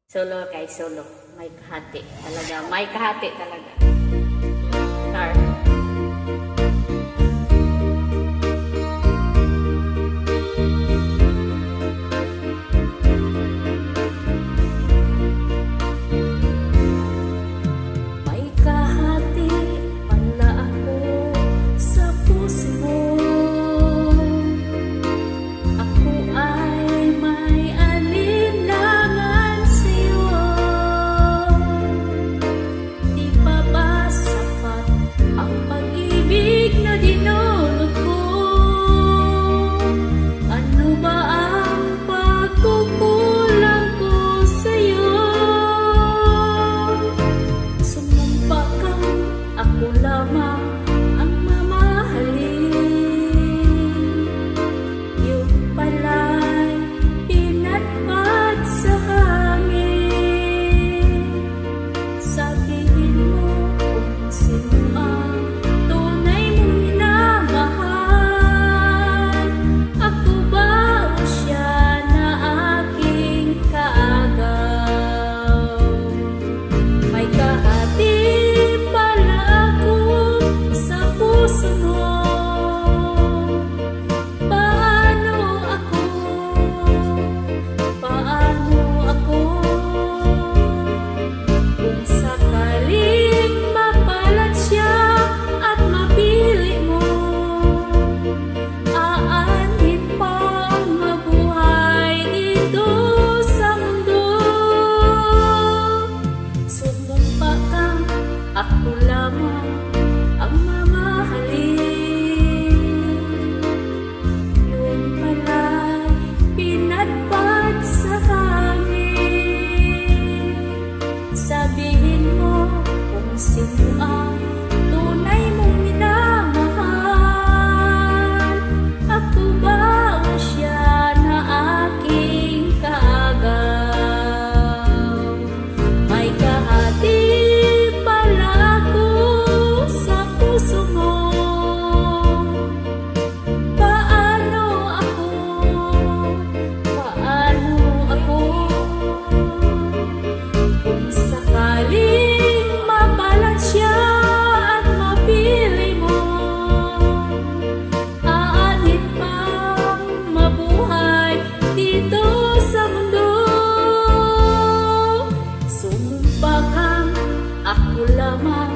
Solo kay solo. May kahati talaga. May kahati talaga. Star. May kahati pala ako sa puso mo. Ako ay may alinlangan sa'yo. Di pa ba sapat ang pag-ibig na dinulot ko? Ano ba ang pagkukulang ko sa'yo? Sumumpa ka, ako lamang ang mamahalin. Yung pala'y pinatpat sa hangin. Sabihin mo kung sino ang tunay mong minamahal. Ako ba o siya na aking kaagaw? May kahati pala ako sa puso mo. Paano ako? Paano ako? Kung sakaling mapalat siya at mapili mo, aanhin pang mabuhay dito sa mundo. Sumumpa ka, ako lamang ang mamahalin. Yun pala'y pinatpat sa hangin. Sabihin mo kung sino ang tunay mong minamahal. Ako ba o siya na aking kaagaw? May kahati pala ako sa puso mo. Paano ako? Paano ako? Kung sakaling mapalat siya at mapili mo, aanhin pang mabuhay dito sa mundo. Sumumpa kang ako lamang